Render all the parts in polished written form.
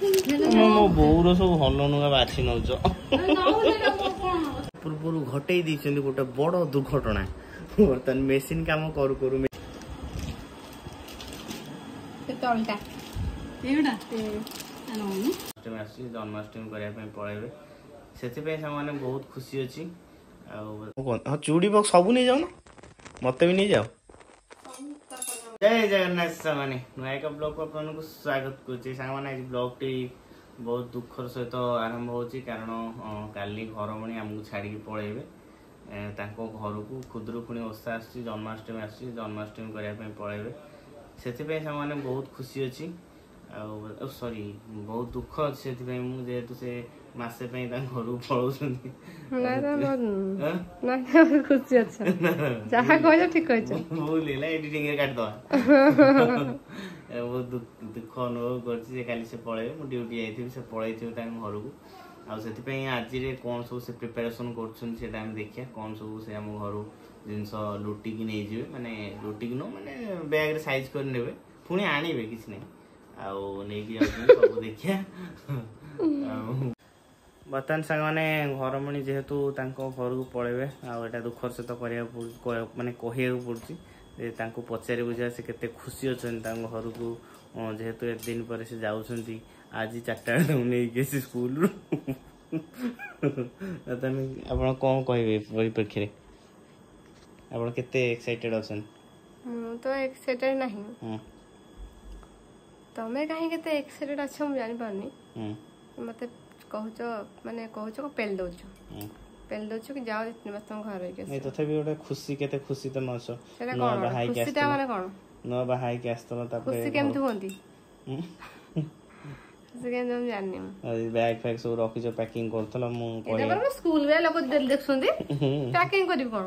मो बोर सब हल नुआ बाछी नौच पूर्व घटे गोटे बड़ दुर्घटना बर्तमान मेसीन काम करू करू जन्माष्टमी करने पलैबे से बहुत खुशी अच्छी हाँ चूड़ी बक्स सब नहीं जाओ मत भी नहीं जाओ। जय जगन्नाथ सामाने नुआ ब्लॉग को आपको स्वागत करें ब्लॉग टी बहुत दुखर सहित आरंभ हो कारण काली घर मणि आमको छाड़ी पलैबे घर को खुदुरुकुणी ओषा आसी जन्माष्टमी आसी जन्माष्टमी करने पलैबे से बहुत खुशी अच्छी सॉरी बहुत दुख अच्छे जेहेतु से मसे घर को पलाऊ खुशी अच्छा ठीक भूल एडिटिंग काटिदवा बहुत दुख अनुभव कर पलैबे मुझे ड्यूटी जाइए से पलि घर को आज कौन सब से प्रिपेरेसन कर देखिए कौन सब से आम घर जिनस लुटिक नहीं जाए माने लुटिक नो माने बैग साइज कर ने पुणी आणवे किसी नहीं सब देखिया बर्तमान सांग मैंने घर मणि जेहेतु घर को पलैबे आटा दुखर सहित माने कह पड़ी पचारि बुझा से केते खुशी अच्छा घर को जेहेतु एक दिन पर से जाऊँगी आज 4टा नहीं स्कूल आप कौन कहे परिप्रेक्षी आप केते एक्साइटेड अच्छा तो एक्साइटेड नहीं तमें कहीं केते एक्साइटेड अच्छा मु जानि पानी मते कहउछ माने कहउछ को पेल दउछ कि जाओ इतने बस तुम घर के नहीं तथे भी ओटे खुशी केते खुशी त नछ नो बहाई के खुशी माने कोन नो बहाई के आस्तल त खुशी केमथि होंती खुशी केम हम जाननी बैग फैग सब रखि जो पैकिंग करथला मु कहि एटा स्कूल वे लोग डेली देखसुंदी पैकिंग करी कोन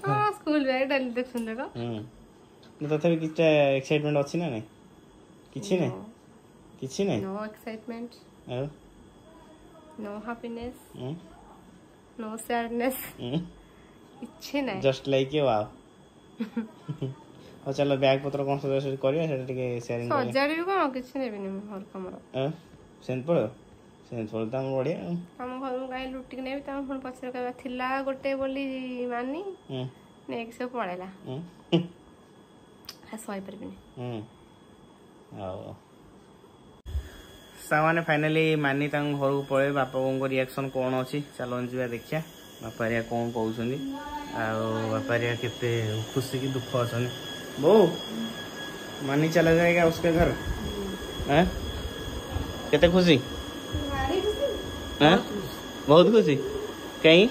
हां स्कूल वे डेली देखसुंदी को तथे भी किछटा एक्साइटमेंट अछि ना नहीं किछि नहीं no excitement no happiness no sadness किछि नहीं जस्ट लाइक यू वाओ हो चलो बैग पत्र कोन सजो करिया सेटा टिके शेयरिंग करिया सजारी कोन किछि नै बिनी घर कमरा सेंट पड़ो तम बढ़िया हम घर गाय लुटी नै तम फोन पछर कहबा थिला गोटे बोली मानी नेक से पळेला सॉरी पर बिनी सामाने फाइनली मानी घर को पड़े बापा को रिएक्शन कौन अच्छी चलो जा देखिया बापारिया कौन कहते बापारिया केते खुशी की दुख अच्छा बो मानी चला जाएगा उसके घर केते खुशी बहुत खुशी कहीं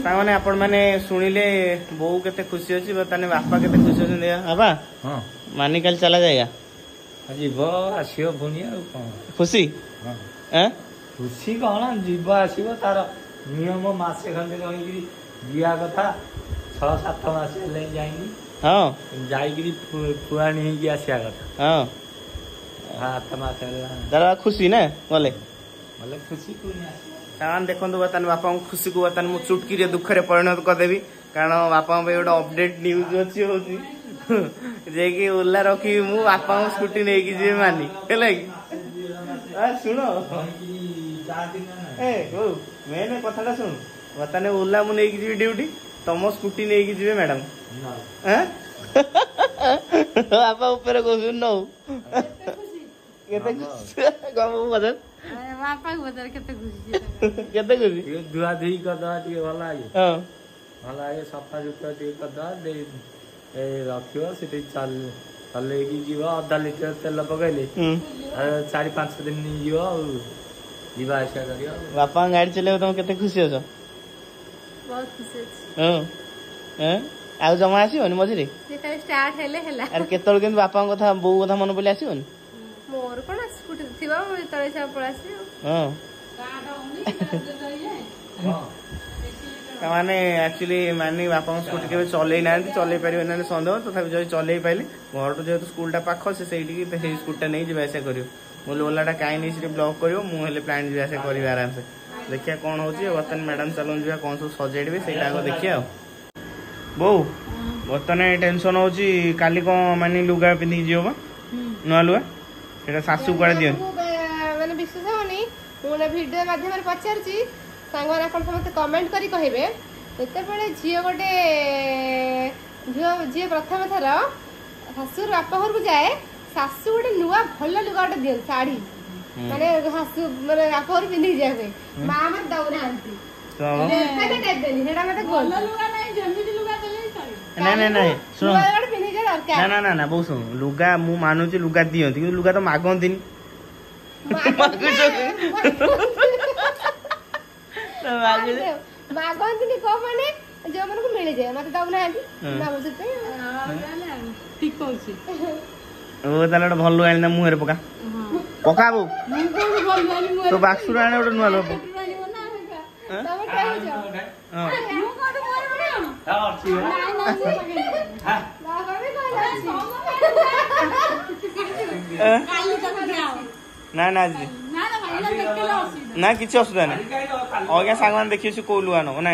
सामने आपण माने सुनिले बो केते खुशी अछि बताने बापा केते खुशी अछि बाबा हां मानी कल चला जाएगा जीव आसियो भुनिया कोन खुशी हैं खुशी कोन जीव आसियो तार नियम मासे खंडे रही बिया कथा 6-7 मास ले जाईनी हां जाईगिरी पुरानी ही आसिया कथा हां 7 मास दादा खुशी ना बोले खुशी कोनी कारण देखो बर्तमान बापा खुशी को बर्तमान मुझे चुटकी दुखरे परिणत करदेवी कारण बापा गोटे अपडेट न्यूज अच्छी हो ओला रखी मु बापा स्कूटी नहीं कि जी मानी है शुण मेन कथा शुण बर्तमान ओला मुझे जी ड्यूटी तुम स्कूटी नहीं कि जी मैडम बापा ऊपर कह नौ बापा बदल केते खुशी केते खुशी दुआ धुई कर दवा टिके भला आगे हां भला आगे सफा जुता टिके कर दवा दे ए रखियो सेठी चले की जीव आधा लीटर तेल पकैले 4-5 दिन नहीं जीव जीवा आशा करियो बापा गाड़ी चलेबो तुम केते खुशी हो बहुत खुशी हां हैं आ जमा आसीबनी मझिरे से खाली स्टार्ट हेले हेला अरे केतल केन बापा कथा बो कथा मन बोली आसीबनी मोर कोन स्कूटी थिबा मो तळे से पळासी हां माने एक्चुअली मानी बापा स्कूटी के चलई ना चलई पारे ना सन्देह तथा जो चलई पाइले घर तो जेहतु स्कूलटा पाख से स्कूटा नहीं जावासा कर ओलाटा कहीं नहीं ब्लॉक कर मुझे प्लांट जावासा कर आराम से देखिए कौन हो बर्तन मैडम चलून जा कौन सब सजेड़े से देखिए बो बर्तमान टेंशन हो काली कौन मानी लुगा पिंधिक जीव नुआ लुगा से शाशु कड़े दिखती मैंने विश्वास होनी मुझे भिडियो माध्यम पचारि सांग मैंने समस्त कमेंट करी कहे जिते झील गोटे झील प्रथम थर शाशु बाप घर को जाए शाशु गोटे नुआ भल लुगा गोटे दिखती शाढ़ी माने शाशु माने बाप घर पिंधिक जाए माँ मत दौना ना बहुत शुण लुगा मु मानुची लुगा दियंती कि लुगा तो मागंती मागंती कौ माने जो मन को मिल जाए मत दौना ठीक ओ ताले भल लुगा आनी मुहर पका पका बो तो बाक्सुर आने गोटे नुआ लोग ना ना ना किसी असुविधा ना अगर सांग देखिए कौ लुआ नब ना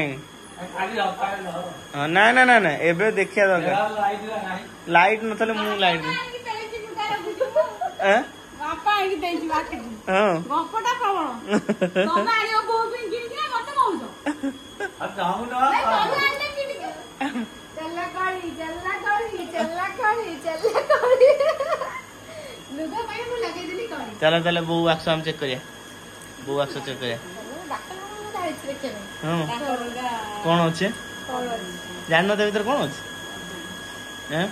ना ना ना ना एबे देखिया दरकार लाइट न मु लाइट चलो चलो बो आक्स हम चेक करिया बो आक्स चेक करिया कौन अच्छे जान न भीतर कौन अच्छे हैं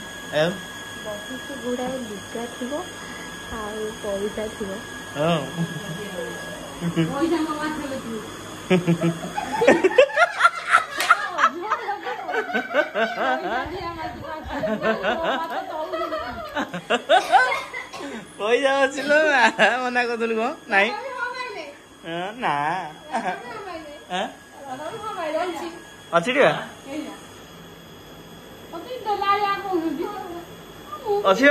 बहुत गुड़ा लुगा थी पैसा थी पैसा अच्छी मना कर कौन नाई ना अच्छी अच्छी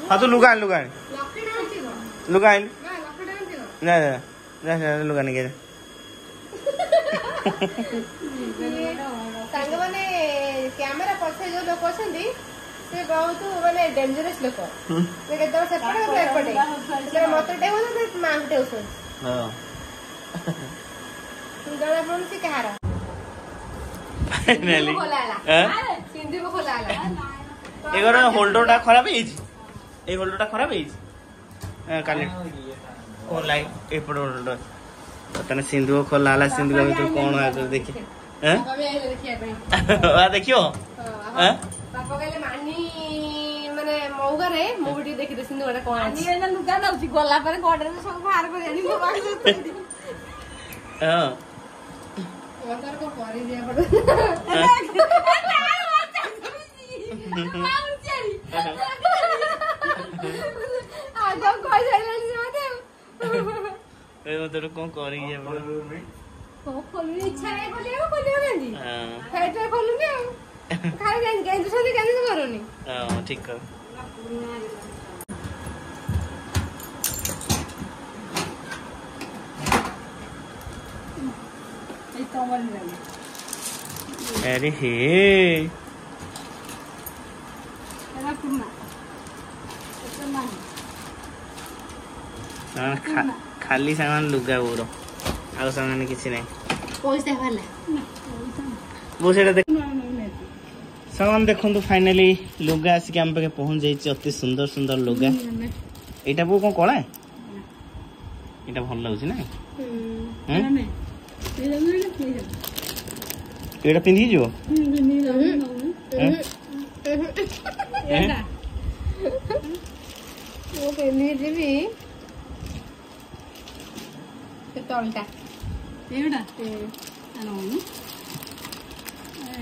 हाँ तो लुगा लुगा लुगा लुगा नहीं मैंने कैमेरा पछे जो लोक अच्छा से बहुत माने डेंजरस लोक सेपटे मत माँ टेउसन जना पड़न से कहार फाइनली सिंधु को खोला एगर होल्डर खराब ए होल्डर खराब काली कौन लाइट एपट होल्डर तने सिंधु खोला ला सिंधु का भीतर कौन आ देखिए देखियो बापा कहले मानी माने मौगा रे मुभी देखि दे सिंधु कौन आनी एना लुगा नउची गला पर गोडरे सब बाहर कर आनी मो बाग हां ओकर को परी दिया पड़ आगो कोई जाइलन से मते ए उधर कौन करी है खोलने इच्छा नहीं खोलियो नहीं हां फेट खोलुनी खाली जान गेंद से करूनी हां ठीक कर ए कमल अरे हे एला पुना खाली सामान लुगा बोरो आउ सामान किसी नहीं पैसा वाला वो सेटा देख सामान देखो फाइनली लुगा आसिक आम पाखे पहुंच जाइए अति सुंदर सुंदर लुगा यहाँ बो कौन कला यहाँ भल लगुच ना ये पिंधि जो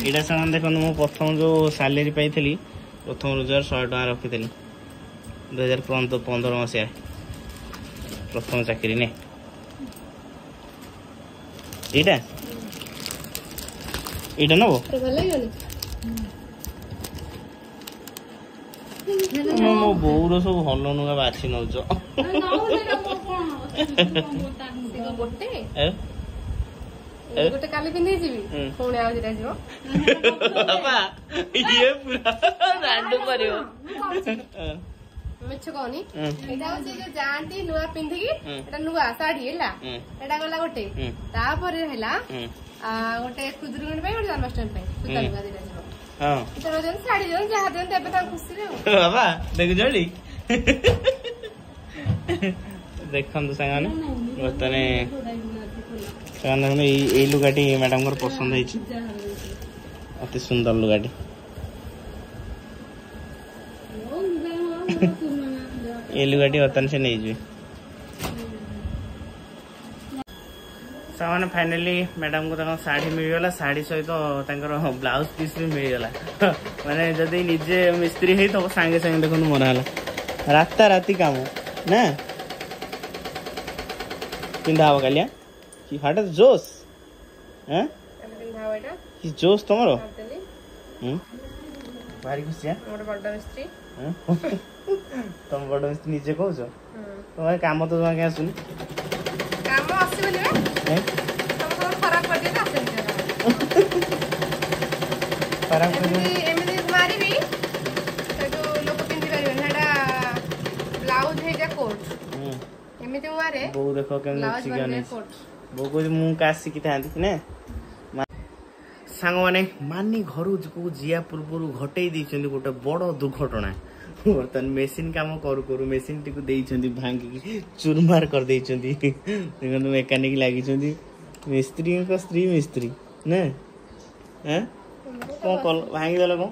एटा सामान देखो मु प्रथम जो सैलरी पाई प्रथम रोजगार 100 टका रखी 2015 मसीहा प्रथम चाकरी ने एटा ଏଇଟା ନବ ଭଲ ଲାଗିବନି ମୋ ବୋଉର ସବୁ ଭଲ ନୁହେଁ ବାଛି ନଉଛ ଗୋଟେ କାଲି ପିନ୍ଧି ଯିବି ପୁଣି ଆଉ ଦିଟା ଯିବ ଇଏ ପୁରା ରାଣ୍ଡୁ କରିବ ମିଛ କହୁନି ଏଇଟା ହଉଛି ଯୋଉ ଯାଆନ୍ତି ନୂଆ ପିନ୍ଧିକି ଏଟା ନୂଆ ଶାଢୀ ହେଲା ଏଟା ଗଲା ଗୋଟେ ତାପରେ ହେଲା ଗୋଟେ ଖୁଦୁରୁକୁଣୀ ପାଇଁ ଗୋଟେ ଜନ୍ମାଷ୍ଟମୀ ପାଇଁ ସୂତା ଲୁଗା ଦିଟା ଯିବ ଶାଢୀ ଦିଅନ୍ତି ଯାହା ଦିଅନ୍ତି ଏବେ ତାଙ୍କ ଖୁସିରେ ବାବା ଦେଖୁଛ ଦେଖନ୍ତୁ ସାଙ୍ଗମାନେ ବର୍ତ୍ତମାନ ସେମାନେ ଏଇ ଲୁଗାଟି ମ୍ୟାଡାମଙ୍କର ପସନ୍ଦ ହେଇଛି ଅତି ସୁନ୍ଦର ଲୁଗାଟି ଏ ଲୁଗାଟି ବର୍ତ୍ତମାନ ସେ ନେଇଯିବେ ସେମାନେ ଫାଇନାଲି ମ୍ୟାଡାମକୁ ତାଙ୍କ ଶାଢୀ ମିଳିଗଲା ଶାଢୀ ସହିତ ତାଙ୍କର ବ୍ଲାଉଜ ପିସ୍ ବି ମିଳିଗଲା ମାନେ ଯଦି ନିଜେ ମିସ୍ତ୍ରୀ ହେଇଥିବ ସାଙ୍ଗେ ସାଙ୍ଗେ ଦେଖନ୍ତୁ ମରା ହେଲା ରାତାରାତି କାମ ନା ପିନ୍ଧା ହବ କାଲି କି ହଠାତ୍ ଜୋସ୍ କି ଜୋସ୍ ତମର ଭାରି ଖୁସି ତମ ବଡ ମିସ୍ତ୍ରୀ ନିଜେ କହୁଛ ତମ କାମ ତ ଜମା ଆସୁନି କାମ ଆସିବନି ଖରାପ ଏମିତି ମାରିବି ସେଠୁ ଲୋକ ପିନ୍ଧି ପାରିବେନି ସେଟା ବ୍ଲାଉଜ ହେଇଟା କୋଟ୍ ଏମିତି ମାରେ ବୋଉ ଦେଖ କେମିତି ବୋଉ କହୁଛି ମୁଁ କାହା ଶିଖିଥାନ୍ତି ନା ସାଙ୍ଗମାନେ ମାନି ଘରକୁ ଯିବା ପୂର୍ବରୁ ଘଟେଇ ଦେଇଛନ୍ତି ଗୋଟେ ବଡ ଦୁର୍ଘଟଣା ବର୍ତ୍ତମାନ ମେସିନ କାମ କରୁ କରୁ ମେସିନ ଟିକୁ ଦେଇଛନ୍ତି ଭାଙ୍ଗିକି ଚୁରମାର କରିଦେଇଛନ୍ତି ଦେଖନ୍ତୁ ମେକାନିକ ଲାଗିଛନ୍ତି ମିସ୍ତ୍ରୀଙ୍କ ସ୍ତ୍ରୀ ମିସ୍ତ୍ରୀ ନା କଣ କଲ ଭାଙ୍ଗିଦେଲ କଣ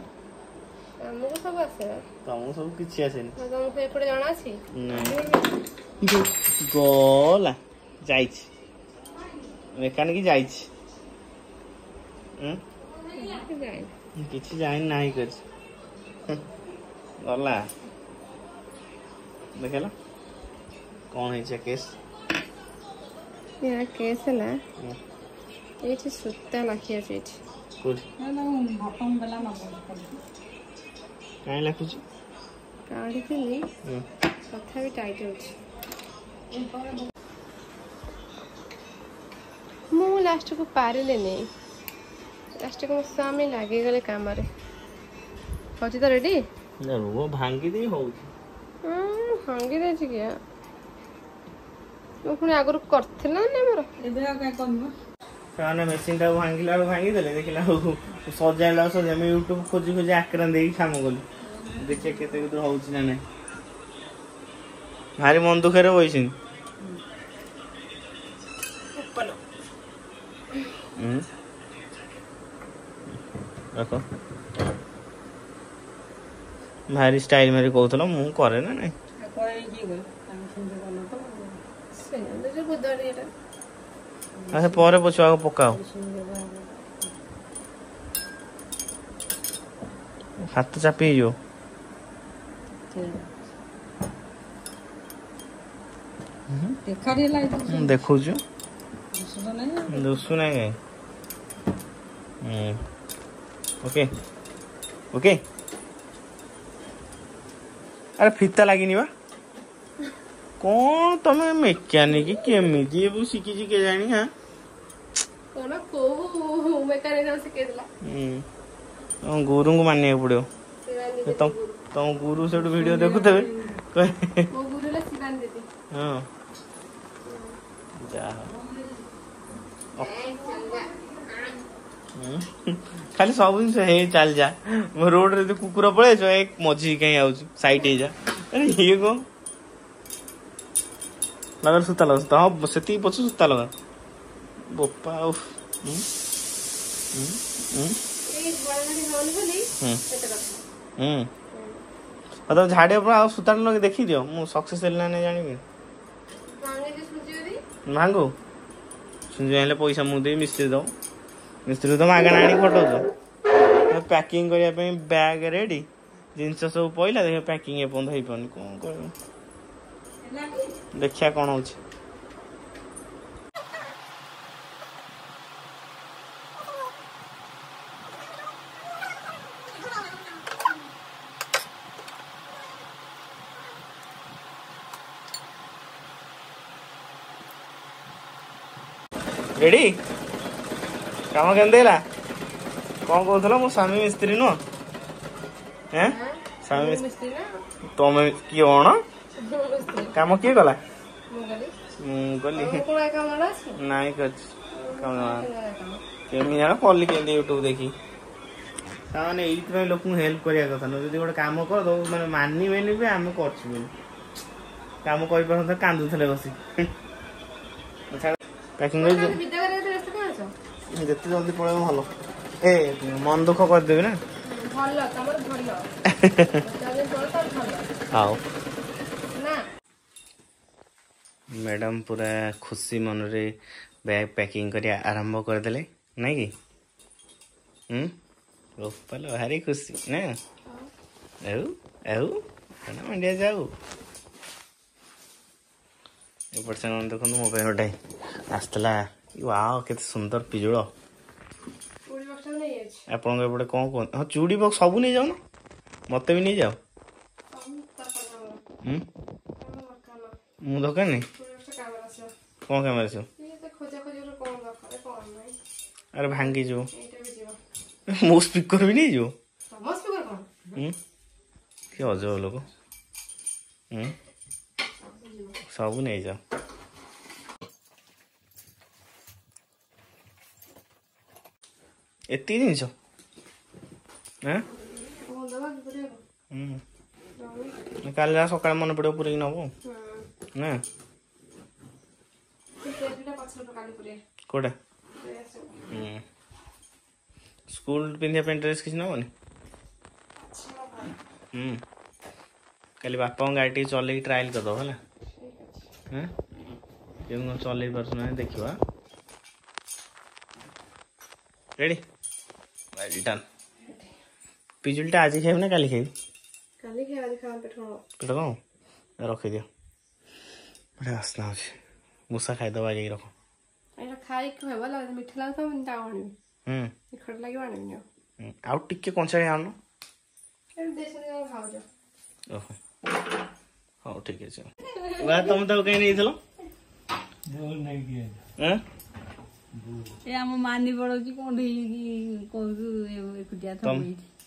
ତମକୁ ସବୁ କିଛି ଆସେନି ଗଲା ଯାଇଛି ମେକାନିକ ଯାଇଛି କିଛି ଜାଣି ନାହିଁ କରିଛି ଗଲା ଦେଖିଲ କଣ ହେଇଛି କେସ୍ କେସ୍ ହେଲା ଏଇଠି ସୂତା ଲାଖି ଅଛି ଏଇଠି କାହିଁ ଲାଖୁଛି କାଢିଥିଲି ତଥାପି ଟାଇଟ୍ ହଉଛି ମୁଁ ଲାଷ୍ଟକୁ ପାରିଲିନି ଲାଷ୍ଟକୁ ମୋ ସ୍ୱାମୀ ଲାଗିଗଲେ କାମରେ ହଉଛି ତ ରେଡି ରୁହ ଭାଙ୍ଗି ଦେଇ ହଉଛି ଭାଙ୍ଗି ଦେଇଛି କିଆ ମୁଁ ପୁଣି ଆଗରୁ କରିଥିଲା ନା ମୋର ସେମାନେ ମେସିନ ଟାକୁ ଭାଙ୍ଗିଲା ବେଳକୁ ଭାଙ୍ଗିଦେଲେ ଦେଖିଲା ବେଳକୁ ସଜାଇଲା ସଜାଇ ଆମେ ୟୁଟ୍ୟୁବ ଖୋଜି ଖୋଜି ଆକ୍ରାନ୍ତ ଦେଇକି କାମ କଲୁ ଦେଖିବା କେତେ କେତେ ହଉଛି ନା ନାଇଁ ଭାରି ମନ ଦୁଃଖରେ ବଇଛନ୍ତି ଦେଖ ଭାରି ଷ୍ଟାଇଲ ମାରି କହୁଥିଲ ମୁଁ କରେ ନା ନାଇଁ ଆଚ୍ଛା ପରେ ପଛୁଆ ପକାଅ ହାତ ଚାପି ହେଇଯିବ ଦେଖୁଛୁ ଦୁଶୁ ନାଇଁ ଓକେ ଓକେ ଆରେ ଫିତା ଲାଗିନି ବା କଣ ତମେ ମେକାନିକ କେମିତି ଶିଖିଛି କେଜାଣି ଗୁରୁଙ୍କୁ ମାନିବାକୁ ପଡିବ ତମ ଗୁରୁ ସେଠୁ ଭିଡିଓ ଦେଖୁଥିବେ ହଁ ଖାଲି ସବୁ ଜିନିଷ ହେଇ ଚାଲି ଯା ରୋଡରେ ଯଦି କୁକୁର ପଳେଇଛ ମଝି କାହିଁ ଆଉଛି ସାଇଟ୍ ହେଇଯା ଇଏ କଣ ଲଗା ସୂତା ଲଗା ହଁ ସେତିକି ପଛ ସୂତା ଲଗା ବୋପା ତମେ ଝାଡ଼ିବା ପୁରା ଆଉ ସୂତା ଲଗେଇ ଦେଖିଦିଅ ମୁଁ ସକ୍ସେସ୍ ହେଲି ନା ନାଇଁ ଜାଣିବି ଭାଙ୍ଗୁ ସୁଞ୍ଜି ଆଣିଲେ ପଇସା ମୁଁ ଦେବି ମିସ୍ତ୍ରୀ ଦବ ମିସ୍ତ୍ରୀ ତ ମାଗଣା ଆଣିକି ଫଟୋଉଛ ପ୍ୟାକିଂ କରିବା ପାଇଁ ବ୍ୟାଗ୍ ରେଡି ଜିନିଷ ସବୁ ପଇଲା ଦେଖିବା ପ୍ୟାକିଂ ଏପର୍ଯ୍ୟନ୍ତ ହେଇପାରୁନି କଣ କରିବ ଦେଖିବା କଣ ହଉଛି रेडी काम केमती है कौन कहूल मो स्वामी मिस्त्री नुह स्वामी मिस्त्री ना तुम किए कौन काम किए कला मुगली गली नाई कर केमी जाना कली के यूट्यूब देखी ताने ये लोक हेल्प करिया कथा न जदि गोटे काम कर दो माने मानिबेनी भी आम करछु काम कर पर कांदुथले बसी पैकिंग जेते जल्दी पड़े भल ए मन दुख कर देबे ना भल तमर भल जल्दी पड़ त भल आओ ना मैडम पूरा खुशी मन रे बैग पैकिंग करिया आरंभ कर देले नहीं कि गोपाल भारी खुशी ना मंडिया जाऊ एपट से देखो मो गोटे आसला वाओ केते सुंदर पिजुड़ आपन एपटे कौन कौन हाँ चूड़ी बक्स सब नहीं जाओ ना मत भी नहीं जाओ मु दरकार नहीं कौन कैमरा से अरे भांगी जो मो स्पीकर भी नहीं जो कि अजब लोग सब नहीं जाओ एति जिनस काल सका मन पड़ो पूरे नब ना कोटा स्कूल पिंधिया पे ड्रेस किसी नबनी खाली बापा गाड़ी चल ट्रायल करद है चल पार्स देखा रेडी डन पिजुलटा आज खाइब ना काली खाइब पेट कौन रखी दियो बड़े आसना अच्छे मूसा खाईदे आज रख खाई मिठा लगे खट लगे आउ टिके कंचाड़ी आनु ओहो हाँ ठीक है तुम तो कहीं नहीं थलो मानी पड़ोची कौन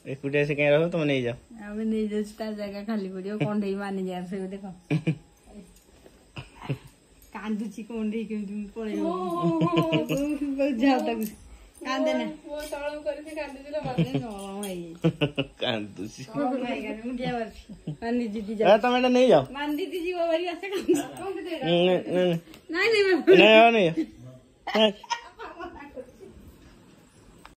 एकुटिया से कहीं रहो तुम नहीं जाओ आम नहीं जाऊ जगह खाली पड़ो कंडे मानी जा देख कांदुची कंडे केमती पड़े जाओ तक कांदे ना वो तळम करके कांदे बदले नरम है कांदुची मुंडिया बरसी मानी दीदी जा तुम एटा नहीं जाओ मान दीदी जी बाबा ऐसे काम नहीं नहीं नहीं